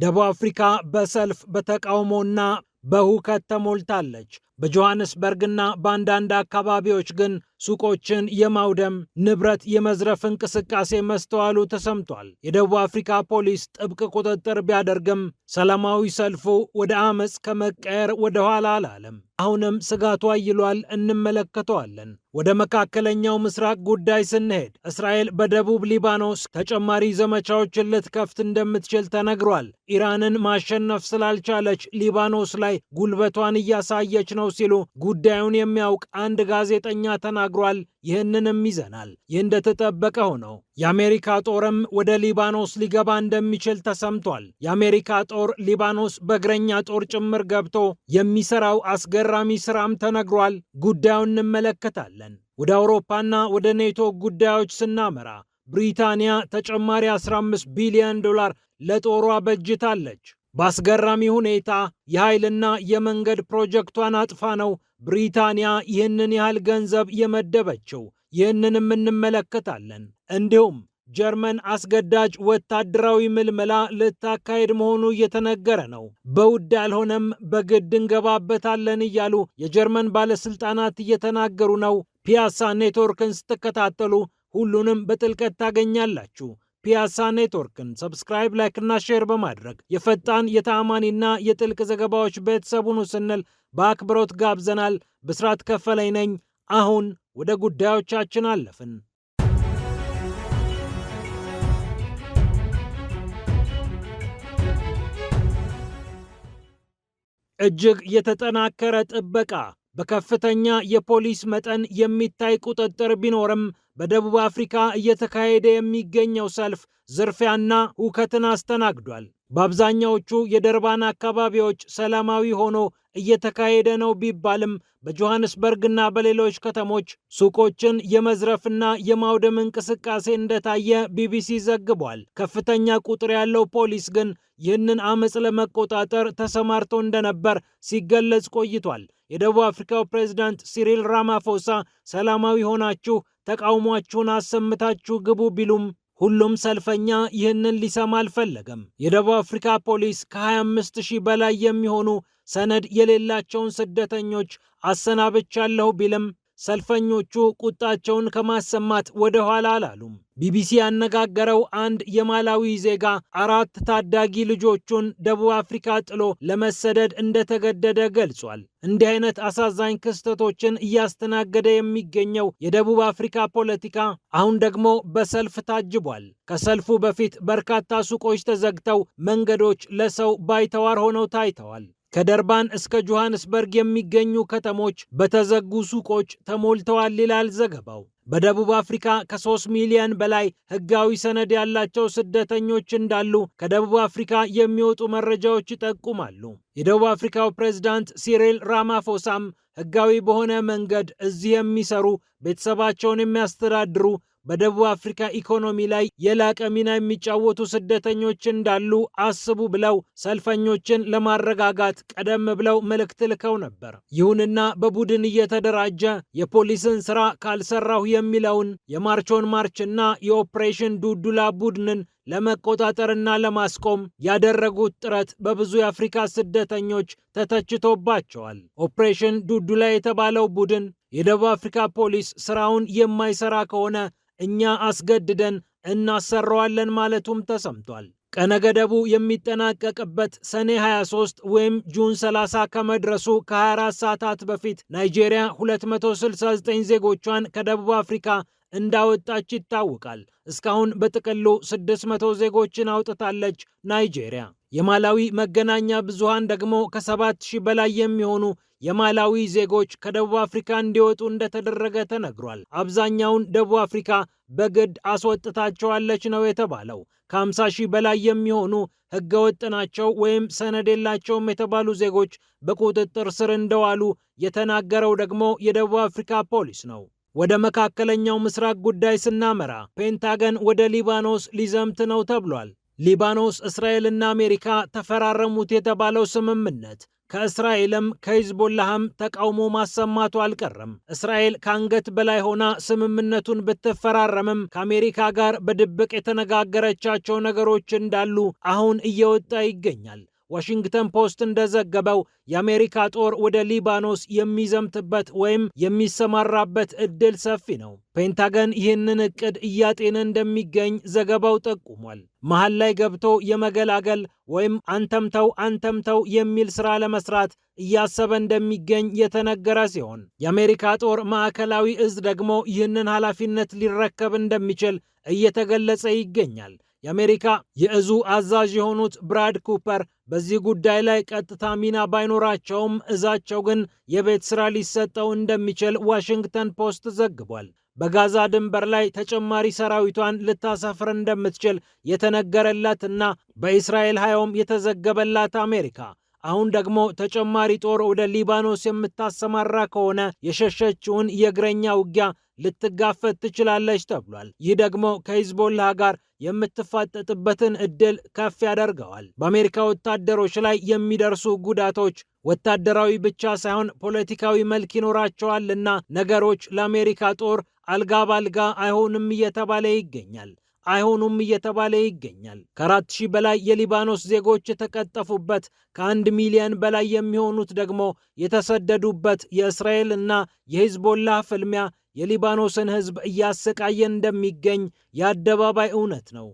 ደቡብ አፍሪካ በሰልፍ በተቃውሞና በሁከት ተሞልታለች። በጆሃንስበርግና በአንዳንድ አካባቢዎች ግን ሱቆችን የማውደም ንብረት የመዝረፍ እንቅስቃሴ መስተዋሉ ተሰምቷል። የደቡብ አፍሪካ ፖሊስ ጥብቅ ቁጥጥር ቢያደርግም ሰላማዊ ሰልፉ ወደ አመፅ ከመቀየር ወደ ኋላ አላለም። አሁንም ስጋቱ አይሏል። እንመለከተዋለን። ወደ መካከለኛው ምስራቅ ጉዳይ ስንሄድ እስራኤል በደቡብ ሊባኖስ ተጨማሪ ዘመቻዎችን ልትከፍት እንደምትችል ተነግሯል። ኢራንን ማሸነፍ ስላልቻለች ሊባኖስ ላይ ጉልበቷን እያሳየች ነው ሲሉ ጉዳዩን የሚያውቅ አንድ ጋዜጠኛ ተናግሯል። ይህንንም ይዘናል። ይህ እንደተጠበቀ ሆነው የአሜሪካ ጦርም ወደ ሊባኖስ ሊገባ እንደሚችል ተሰምቷል። የአሜሪካ ጦር ሊባኖስ በእግረኛ ጦር ጭምር ገብቶ የሚሰራው አስገራሚ ስራም ተነግሯል። ጉዳዩን እንመለከታለን። ወደ አውሮፓና ወደ ኔቶ ጉዳዮች ስናመራ ብሪታንያ ተጨማሪ 15 ቢሊዮን ዶላር ለጦሯ በጅታለች። በአስገራሚ ሁኔታ የኃይልና የመንገድ ፕሮጀክቷን አጥፋ ነው ብሪታንያ ይህንን ያህል ገንዘብ የመደበችው። ይህንንም እንመለከታለን። እንዲሁም ጀርመን አስገዳጅ ወታደራዊ ምልመላ ልታካሄድ መሆኑ እየተነገረ ነው። በውድ ያልሆነም በግድ እንገባበታለን እያሉ የጀርመን ባለስልጣናት እየተናገሩ ነው። ፒያሳ ኔትወርክን ስትከታተሉ ሁሉንም በጥልቀት ታገኛላችሁ። ፒያሳ ኔትወርክን ሰብስክራይብ፣ ላይክ እና ሼር በማድረግ የፈጣን የተአማኒና የጥልቅ ዘገባዎች ቤተሰቡን ስንል በአክብሮት ጋብዘናል። ብስራት ከፈለኝ ነኝ። አሁን ወደ ጉዳዮቻችን አለፍን። እጅግ የተጠናከረ ጥበቃ፣ በከፍተኛ የፖሊስ መጠን የሚታይ ቁጥጥር ቢኖርም በደቡብ አፍሪካ እየተካሄደ የሚገኘው ሰልፍ ዝርፊያና ሁከትን አስተናግዷል። በአብዛኛዎቹ የደርባን አካባቢዎች ሰላማዊ ሆኖ እየተካሄደ ነው ቢባልም በጆሃንስበርግና በሌሎች ከተሞች ሱቆችን የመዝረፍና የማውደም እንቅስቃሴ እንደታየ ቢቢሲ ዘግቧል። ከፍተኛ ቁጥር ያለው ፖሊስ ግን ይህንን አመፅ ለመቆጣጠር ተሰማርቶ እንደነበር ሲገለጽ ቆይቷል። የደቡብ አፍሪካው ፕሬዝዳንት ሲሪል ራማፎሳ ሰላማዊ ሆናችሁ ተቃውሟችሁን አሰምታችሁ ግቡ ቢሉም ሁሉም ሰልፈኛ ይህንን ሊሰማ አልፈለገም። የደቡብ አፍሪካ ፖሊስ ከ25,000 በላይ የሚሆኑ ሰነድ የሌላቸውን ስደተኞች አሰናብቻለሁ ቢልም ሰልፈኞቹ ቁጣቸውን ከማሰማት ወደ ኋላ አላሉም። ቢቢሲ ያነጋገረው አንድ የማላዊ ዜጋ 4 ታዳጊ ልጆቹን ደቡብ አፍሪካ ጥሎ ለመሰደድ እንደተገደደ ገልጿል። እንዲህ አይነት አሳዛኝ ክስተቶችን እያስተናገደ የሚገኘው የደቡብ አፍሪካ ፖለቲካ አሁን ደግሞ በሰልፍ ታጅቧል። ከሰልፉ በፊት በርካታ ሱቆች ተዘግተው መንገዶች ለሰው ባይተዋር ሆነው ታይተዋል። ከደርባን እስከ ጆሃንስበርግ የሚገኙ ከተሞች በተዘጉ ሱቆች ተሞልተዋል ይላል ዘገባው። በደቡብ አፍሪካ ከ3 ሚሊዮን በላይ ሕጋዊ ሰነድ ያላቸው ስደተኞች እንዳሉ ከደቡብ አፍሪካ የሚወጡ መረጃዎች ይጠቁማሉ። የደቡብ አፍሪካው ፕሬዝዳንት ሲሪል ራማፎሳም ሕጋዊ በሆነ መንገድ እዚህ የሚሰሩ ቤተሰባቸውን የሚያስተዳድሩ በደቡብ አፍሪካ ኢኮኖሚ ላይ የላቀ ሚና የሚጫወቱ ስደተኞች እንዳሉ አስቡ ብለው ሰልፈኞችን ለማረጋጋት ቀደም ብለው መልእክት ልከው ነበር። ይሁንና በቡድን እየተደራጀ የፖሊስን ስራ ካልሰራሁ የሚለውን የማርቾን ማርችና የኦፕሬሽን ዱዱላ ቡድንን ለመቆጣጠርና ለማስቆም ያደረጉት ጥረት በብዙ የአፍሪካ ስደተኞች ተተችቶባቸዋል። ኦፕሬሽን ዱዱላ የተባለው ቡድን የደቡብ አፍሪካ ፖሊስ ስራውን የማይሰራ ከሆነ እኛ አስገድደን እናሰራዋለን ማለቱም ተሰምቷል። ቀነ ገደቡ የሚጠናቀቅበት ሰኔ 23 ወይም ጁን 30 ከመድረሱ ከ24 ሰዓታት በፊት ናይጄሪያ 269 ዜጎቿን ከደቡብ አፍሪካ እንዳወጣች ይታወቃል። እስካሁን በጥቅሉ 600 ዜጎችን አውጥታለች ናይጄሪያ። የማላዊ መገናኛ ብዙሃን ደግሞ ከ7,000 በላይ የሚሆኑ የማላዊ ዜጎች ከደቡብ አፍሪካ እንዲወጡ እንደተደረገ ተነግሯል። አብዛኛውን ደቡብ አፍሪካ በግድ አስወጥታቸዋለች ነው የተባለው። ከ50,000 በላይ የሚሆኑ ህገወጥ ናቸው ወይም ሰነድ የላቸውም የተባሉ ዜጎች በቁጥጥር ስር እንደዋሉ የተናገረው ደግሞ የደቡብ አፍሪካ ፖሊስ ነው። ወደ መካከለኛው ምስራቅ ጉዳይ ስናመራ ፔንታገን ወደ ሊባኖስ ሊዘምት ነው ተብሏል። ሊባኖስ፣ እስራኤልና አሜሪካ ተፈራረሙት የተባለው ስምምነት ከእስራኤልም ከሂዝቦላህም ተቃውሞ ማሰማቱ አልቀረም። እስራኤል ከአንገት በላይ ሆና ስምምነቱን ብትፈራረምም ከአሜሪካ ጋር በድብቅ የተነጋገረቻቸው ነገሮች እንዳሉ አሁን እየወጣ ይገኛል። ዋሽንግተን ፖስት እንደዘገበው የአሜሪካ ጦር ወደ ሊባኖስ የሚዘምትበት ወይም የሚሰማራበት እድል ሰፊ ነው። ፔንታገን ይህንን እቅድ እያጤነ እንደሚገኝ ዘገባው ጠቁሟል። መሃል ላይ ገብቶ የመገላገል ወይም አንተምተው የሚል ስራ ለመስራት እያሰበ እንደሚገኝ የተነገረ ሲሆን የአሜሪካ ጦር ማዕከላዊ እዝ ደግሞ ይህንን ኃላፊነት ሊረከብ እንደሚችል እየተገለጸ ይገኛል። የአሜሪካ የእዙ አዛዥ የሆኑት ብራድ ኩፐር በዚህ ጉዳይ ላይ ቀጥታ ሚና ባይኖራቸውም እዛቸው ግን የቤት ስራ ሊሰጠው እንደሚችል ዋሽንግተን ፖስት ዘግቧል። በጋዛ ድንበር ላይ ተጨማሪ ሰራዊቷን ልታሰፍር እንደምትችል የተነገረላትና በእስራኤል ሀዮም የተዘገበላት አሜሪካ አሁን ደግሞ ተጨማሪ ጦር ወደ ሊባኖስ የምታሰማራ ከሆነ የሸሸችውን የእግረኛ ውጊያ ልትጋፈጥ ትችላለች ተብሏል። ይህ ደግሞ ከሂዝቦላህ ጋር የምትፋጠጥበትን እድል ከፍ ያደርገዋል። በአሜሪካ ወታደሮች ላይ የሚደርሱ ጉዳቶች ወታደራዊ ብቻ ሳይሆን ፖለቲካዊ መልክ ይኖራቸዋልና ነገሮች ለአሜሪካ ጦር አልጋ ባልጋ አይሆኑም እየተባለ ይገኛል። ከ4000 በላይ የሊባኖስ ዜጎች የተቀጠፉበት ከ1 ሚሊዮን በላይ የሚሆኑት ደግሞ የተሰደዱበት የእስራኤል እና የሂዝቦላህ ፍልሚያ የሊባኖስን ሕዝብ እያሰቃየ እንደሚገኝ የአደባባይ እውነት ነው።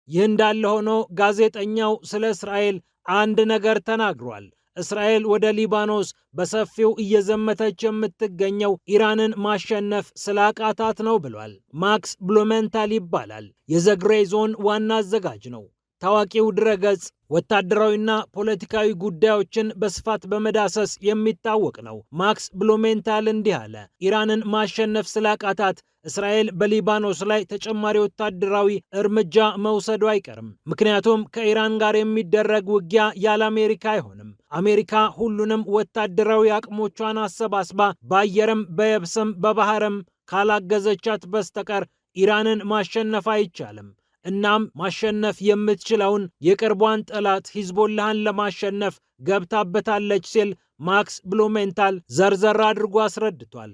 ይህ እንዳለ ሆኖ ጋዜጠኛው ስለ እስራኤል አንድ ነገር ተናግሯል። እስራኤል ወደ ሊባኖስ በሰፊው እየዘመተች የምትገኘው ኢራንን ማሸነፍ ስላቃታት ነው ብሏል። ማክስ ብሉሜንታል ይባላል። የዘግሬ ዞን ዋና አዘጋጅ ነው። ታዋቂው ድረገጽ ወታደራዊና ፖለቲካዊ ጉዳዮችን በስፋት በመዳሰስ የሚታወቅ ነው። ማክስ ብሉሜንታል እንዲህ አለ። ኢራንን ማሸነፍ ስላቃታት እስራኤል በሊባኖስ ላይ ተጨማሪ ወታደራዊ እርምጃ መውሰዱ አይቀርም። ምክንያቱም ከኢራን ጋር የሚደረግ ውጊያ ያለ አሜሪካ አይሆንም። አሜሪካ ሁሉንም ወታደራዊ አቅሞቿን አሰባስባ በአየርም በየብስም በባህርም ካላገዘቻት በስተቀር ኢራንን ማሸነፍ አይቻልም። እናም ማሸነፍ የምትችለውን የቅርቧን ጠላት ሂዝቦላህን ለማሸነፍ ገብታበታለች ሲል ማክስ ብሉሜንታል ዘርዘር አድርጎ አስረድቷል።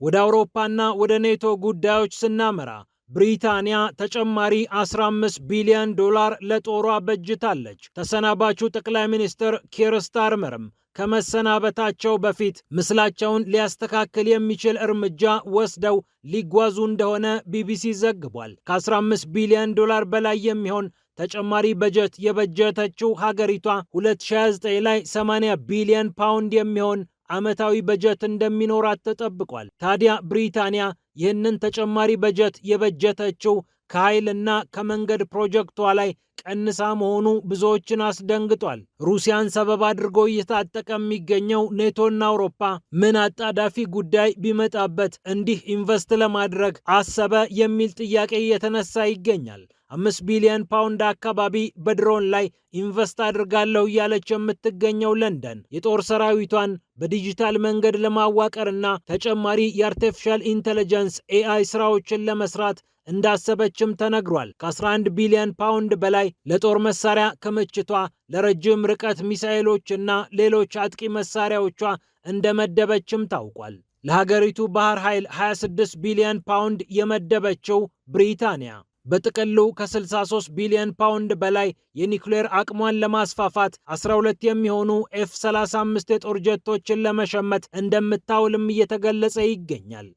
ወደ አውሮፓና ወደ ኔቶ ጉዳዮች ስናመራ ብሪታንያ ተጨማሪ 15 ቢሊዮን ዶላር ለጦሯ በጅታለች። ተሰናባቹ ጠቅላይ ሚኒስትር ኪር ስታርመርም ከመሰናበታቸው በፊት ምስላቸውን ሊያስተካክል የሚችል እርምጃ ወስደው ሊጓዙ እንደሆነ ቢቢሲ ዘግቧል። ከ15 ቢሊዮን ዶላር በላይ የሚሆን ተጨማሪ በጀት የበጀተችው ሀገሪቷ 2029 ላይ 80 ቢሊዮን ፓውንድ የሚሆን ዓመታዊ በጀት እንደሚኖራት ተጠብቋል። ታዲያ ብሪታንያ ይህንን ተጨማሪ በጀት የበጀተችው ከኃይልና ከመንገድ ፕሮጀክቷ ላይ ቀንሳ መሆኑ ብዙዎችን አስደንግጧል። ሩሲያን ሰበብ አድርጎ እየታጠቀ የሚገኘው ኔቶና አውሮፓ ምን አጣዳፊ ጉዳይ ቢመጣበት እንዲህ ኢንቨስት ለማድረግ አሰበ የሚል ጥያቄ እየተነሳ ይገኛል። 5 ቢሊዮን ፓውንድ አካባቢ በድሮን ላይ ኢንቨስት አድርጋለሁ እያለች የምትገኘው ለንደን የጦር ሰራዊቷን በዲጂታል መንገድ ለማዋቀርና ተጨማሪ የአርቲፊሻል ኢንተለጀንስ ኤአይ ስራዎችን ለመስራት እንዳሰበችም ተነግሯል። ከ11 ቢሊዮን ፓውንድ በላይ ለጦር መሳሪያ ክምችቷ ለረጅም ርቀት ሚሳኤሎችና ሌሎች አጥቂ መሳሪያዎቿ እንደመደበችም ታውቋል። ለሀገሪቱ ባህር ኃይል 26 ቢሊዮን ፓውንድ የመደበችው ብሪታንያ በጥቅሉ ከ63 ቢሊዮን ፓውንድ በላይ የኒውክሌር አቅሟን ለማስፋፋት 12 የሚሆኑ ኤፍ-35 የጦር ጀቶችን ለመሸመት እንደምታውልም እየተገለጸ ይገኛል።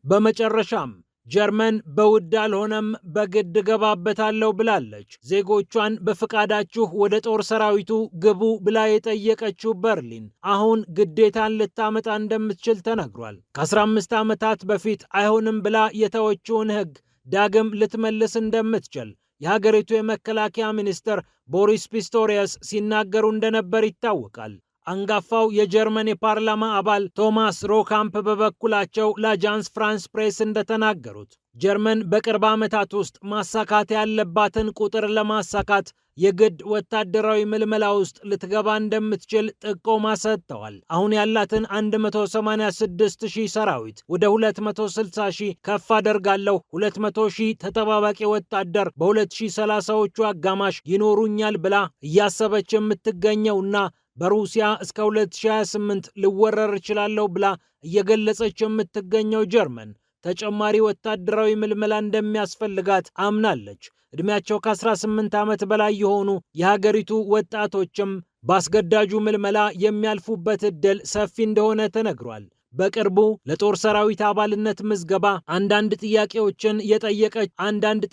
በመጨረሻም ጀርመን በውድ አልሆነም በግድ ገባበታለሁ ብላለች። ዜጎቿን በፍቃዳችሁ ወደ ጦር ሰራዊቱ ግቡ ብላ የጠየቀችው በርሊን አሁን ግዴታን ልታመጣ እንደምትችል ተነግሯል። ከ15 ዓመታት በፊት አይሆንም ብላ የተወችውን ሕግ ዳግም ልትመልስ እንደምትችል የሀገሪቱ የመከላከያ ሚኒስትር ቦሪስ ፒስቶሪየስ ሲናገሩ እንደነበር ይታወቃል። አንጋፋው የጀርመን የፓርላማ አባል ቶማስ ሮካምፕ በበኩላቸው ለአጃንስ ፍራንስ ፕሬስ እንደተናገሩት ጀርመን በቅርብ ዓመታት ውስጥ ማሳካት ያለባትን ቁጥር ለማሳካት የግድ ወታደራዊ ምልመላ ውስጥ ልትገባ እንደምትችል ጥቆማ ሰጥተዋል። አሁን ያላትን 186,000 ሰራዊት ወደ 260,000 ከፍ አደርጋለሁ፣ 200,000 ተጠባባቂ ወታደር በ2030ዎቹ አጋማሽ ይኖሩኛል ብላ እያሰበች የምትገኘውና በሩሲያ እስከ 2028 ልወረር እችላለሁ ብላ እየገለጸች የምትገኘው ጀርመን ተጨማሪ ወታደራዊ ምልመላ እንደሚያስፈልጋት አምናለች። ዕድሜያቸው ከ18 ዓመት በላይ የሆኑ የሀገሪቱ ወጣቶችም በአስገዳጁ ምልመላ የሚያልፉበት ዕድል ሰፊ እንደሆነ ተነግሯል። በቅርቡ ለጦር ሰራዊት አባልነት ምዝገባ አንዳንድ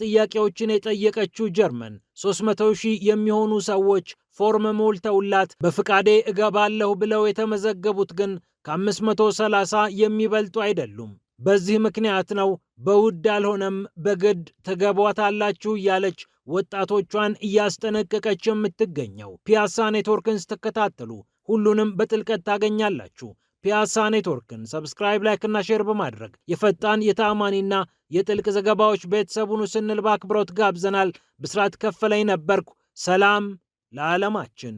ጥያቄዎችን የጠየቀችው ጀርመን 300,000 የሚሆኑ ሰዎች ፎርም ሞልተውላት በፍቃዴ እገባለሁ ብለው የተመዘገቡት ግን ከ530 የሚበልጡ አይደሉም። በዚህ ምክንያት ነው በውድ አልሆነም በግድ ትገቧታላችሁ እያለች ወጣቶቿን እያስጠነቀቀች የምትገኘው። ፒያሳ ኔትወርክን ስትከታተሉ ሁሉንም በጥልቀት ታገኛላችሁ። ፒያሳ ኔትወርክን ሰብስክራይብ፣ ላይክ እና ሼር በማድረግ የፈጣን የተአማኒና የጥልቅ ዘገባዎች ቤተሰቡን ስንል በአክብሮት ጋብዘናል። ብስራት ከፈለኝ ነበርኩ። ሰላም ለዓለማችን።